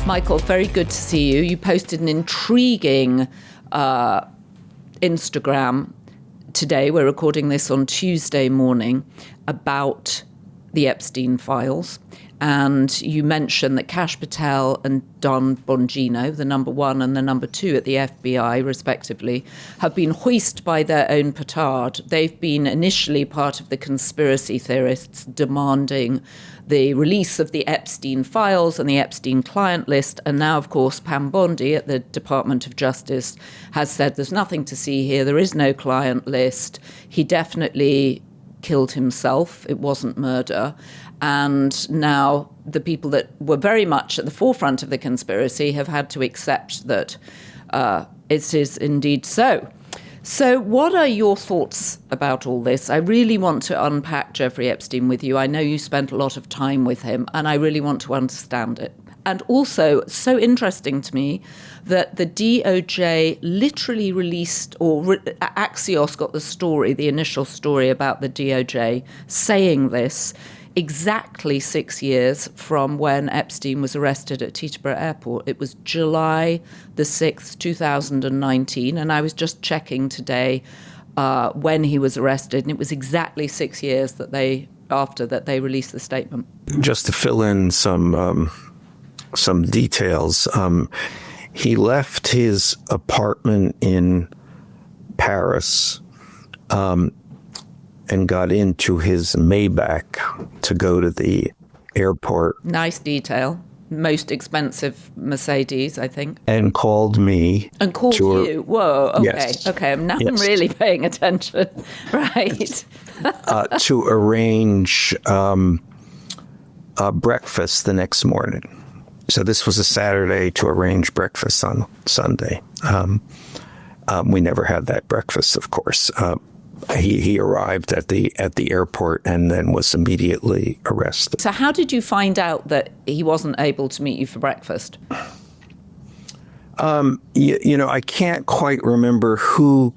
Michael, very good to see you. You posted an intriguing Instagram today. We're recording this on Tuesday morning about the Epstein files. And you mentioned that Kash Patel and Don Bongino, the number one and the number two at the FBI, respectively, have been hoisted by their own petard. They've been initially part of the conspiracy theorists demanding the release of the Epstein files and the Epstein client list. And now, of course, Pam Bondi at the Department of Justice has said there's nothing to see here. There is no client list. He definitely killed himself. It wasn't murder. And now the people that were very much at the forefront of the conspiracy have had to accept that it is indeed so. So what are your thoughts about all this? I really want to unpack Jeffrey Epstein with you. I know you spent a lot of time with him, and I really want to understand it. And also, so interesting to me that the DOJ literally released, or Axios got the story, the initial story about the DOJ saying this exactly 6 years from when Epstein was arrested at Teterboro Airport. It was July the 6th, 2019. And I was just checking today when he was arrested, and it was exactly 6 years after they released the statement. Just to fill in some details, he left his apartment in Paris and got into his Maybach to go to the airport. Nice detail. Most expensive Mercedes, I think. And called me. And called you? Whoa, okay. Yes. Okay, now yes. I'm really paying attention. Right. To arrange breakfast the next morning. So this was a Saturday to arrange breakfast on Sunday. We never had that breakfast, of course. He arrived at the airport and then was immediately arrested. So how did you find out that he wasn't able to meet you for breakfast? I can't quite remember who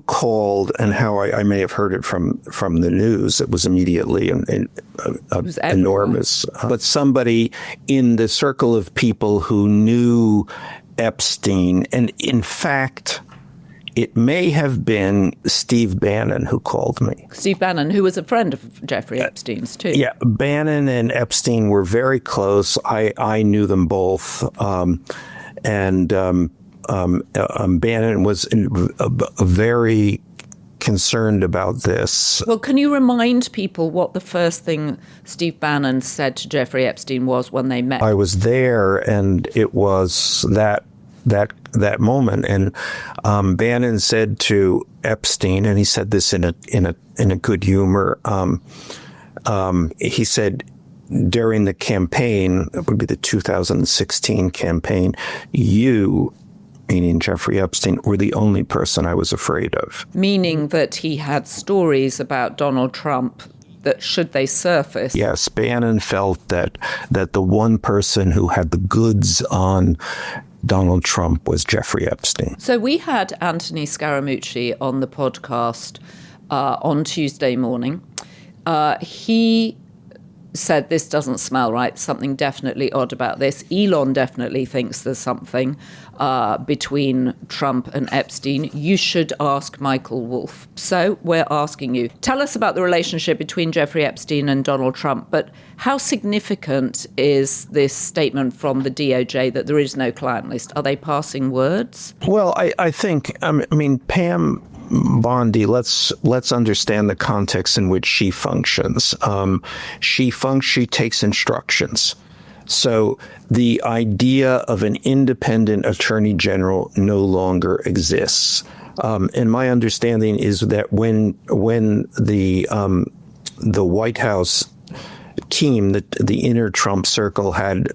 called and how. I may have heard it from the news. It was immediately enormous. But somebody in the circle of people who knew Epstein, and in fact, it may have been Steve Bannon who called me. Steve Bannon, who was a friend of Jeffrey Epstein's, too. Yeah, Bannon and Epstein were very close. I knew them both. And Bannon was very concerned about this. Well, can you remind people what the first thing Steve Bannon said to Jeffrey Epstein was when they met? I was there, and it was that moment, and Bannon said to Epstein, and he said this in a good humor. He said during the campaign, it would be the 2016 campaign, you, meaning Jeffrey Epstein, were the only person I was afraid of. Meaning that he had stories about Donald Trump that, should they surface. Yes, Bannon felt that the one person who had the goods on Donald Trump was Jeffrey Epstein. So we had Anthony Scaramucci on the podcast on Tuesday morning. He said this doesn't smell right, something definitely odd about this. Elon definitely thinks there's something between Trump and Epstein. You should ask Michael Wolff. So we're asking you, tell us about the relationship between Jeffrey Epstein and Donald Trump, but how significant is this statement from the DOJ that there is no client list? Are they passing words? Well, I think, Pam Bondi, let's understand the context in which she functions. She takes instructions. So the idea of an independent attorney general no longer exists. And my understanding is that when the White House team, the inner Trump circle, had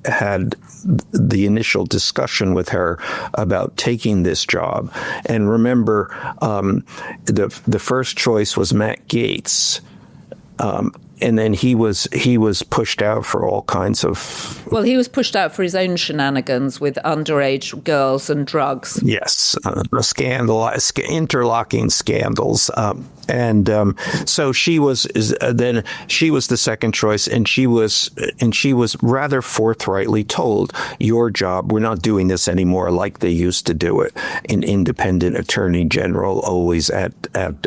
the initial discussion with her about taking this job. And remember, the first choice was Matt Gaetz. then he was pushed out for all kinds of. Well, he was pushed out for his own shenanigans with underage girls and drugs. Yes, interlocking scandals, so she was the second choice, and she was rather forthrightly told, "Your job, we're not doing this anymore like they used to do it." An independent attorney general, always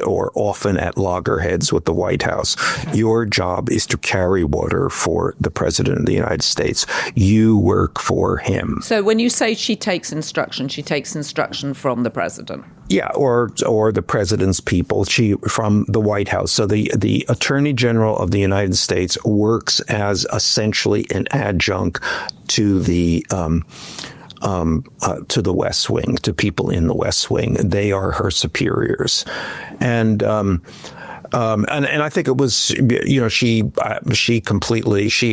or often at loggerheads with the White House. Your job is to carry water for the President of the United States. You work for him. So when you say she takes instruction from the president? Yeah, or the president's people. She from the White House. So the Attorney General of the United States works as essentially an adjunct to the West Wing, to people in the West Wing. They are her superiors, and I think it was, she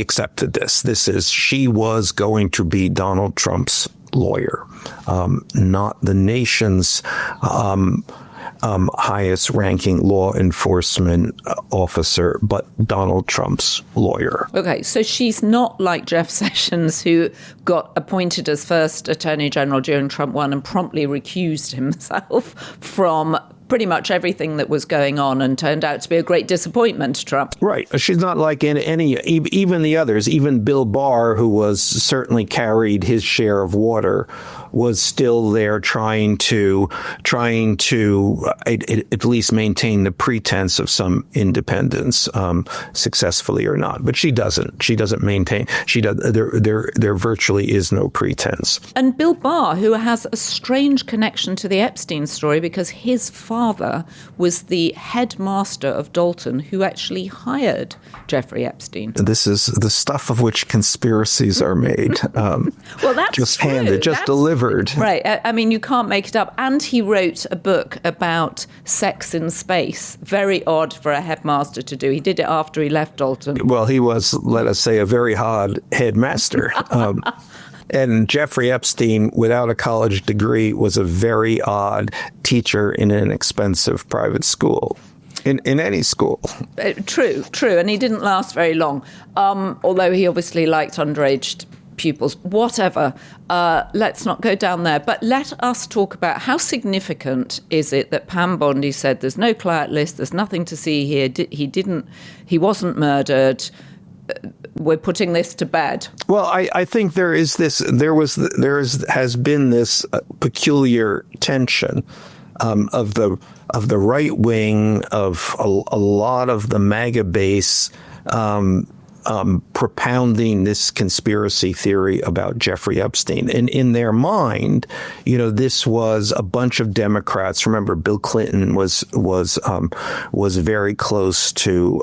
accepted this. She was going to be Donald Trump's lawyer, not the nation's highest ranking law enforcement officer, but Donald Trump's lawyer. Okay, so she's not like Jeff Sessions, who got appointed as first Attorney General during Trump 1 and promptly recused himself from pretty much everything that was going on and turned out to be a great disappointment to Trump. Right. She's not like even the others. Even Bill Barr, who was certainly carried his share of water, was still there trying to at least maintain the pretense of some independence, successfully or not. But she doesn't. She doesn't maintain. There virtually is no pretense. And Bill Barr, who has a strange connection to the Epstein story because his father was the headmaster of Dalton, who actually hired Jeffrey Epstein. This is the stuff of which conspiracies are made. Well, that's just true. Handed, just delivered. Right. I mean, you can't make it up. And he wrote a book about sex in space. Very odd for a headmaster to do. He did it after he left Dalton. Well, he was, let us say, a very odd headmaster. And Jeffrey Epstein, without a college degree, was a very odd teacher in an expensive private school. In any school. True. And he didn't last very long, although he obviously liked underage pupils. Whatever. Let's not go down there. But let us talk about how significant is it that Pam Bondi said there's no client list, there's nothing to see here, he wasn't murdered. We're putting this to bed. Well, I think has been this peculiar tension of the right wing, of a lot of the MAGA base propounding this conspiracy theory about Jeffrey Epstein. And in their mind, this was a bunch of Democrats. Remember, Bill Clinton was very close to,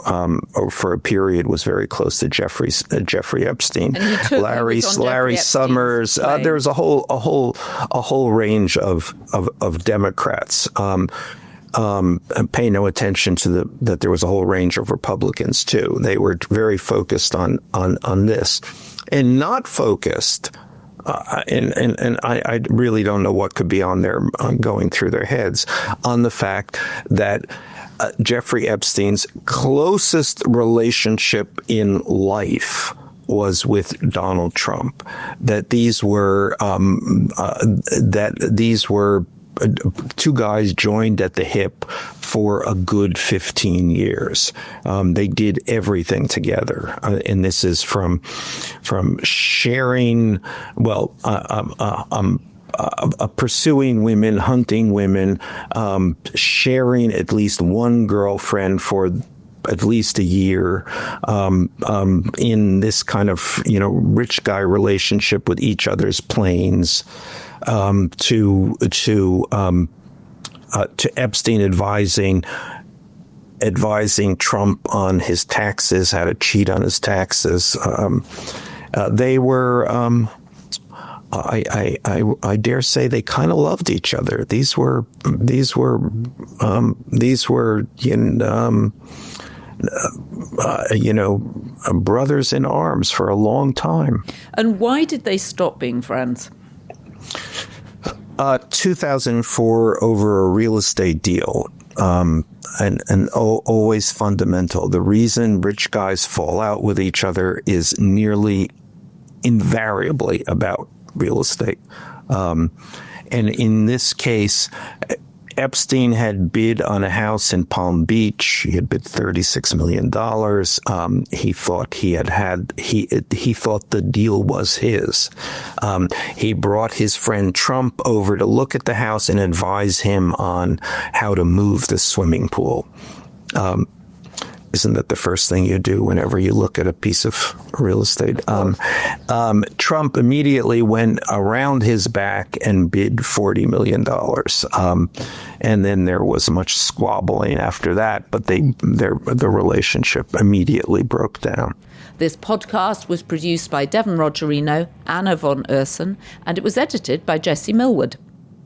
or for a period was very close to Jeffrey Epstein. Larry Summers. There was a whole range of Democrats. And pay no attention to that there was a whole range of Republicans too. They were very focused on this, and not focused. And I really don't know what could be going through their heads on the fact that Jeffrey Epstein's closest relationship in life was with Donald Trump. That these were two guys joined at the hip for a good 15 years. They did everything together. And this is from sharing, pursuing women, hunting women, sharing at least one girlfriend for at least a year, in this kind of, rich guy relationship with each other's planes. To Epstein advising Trump on his taxes, how to cheat on his taxes. They were, I dare say, they kind of loved each other. These were brothers in arms for a long time. And why did they stop being friends? 2004, over a real estate deal. always fundamental. The reason rich guys fall out with each other is nearly invariably about real estate. And in this case, Epstein had bid on a house in Palm Beach. He had bid $36 million. He thought he thought the deal was his. He brought his friend Trump over to look at the house and advise him on how to move the swimming pool. Isn't that the first thing you do whenever you look at a piece of real estate? Trump immediately went around his back and bid $40 million. And then there was much squabbling after that, but the relationship immediately broke down. This podcast was produced by Devon Rogerino, Anna von Ursen, and it was edited by Jesse Millward.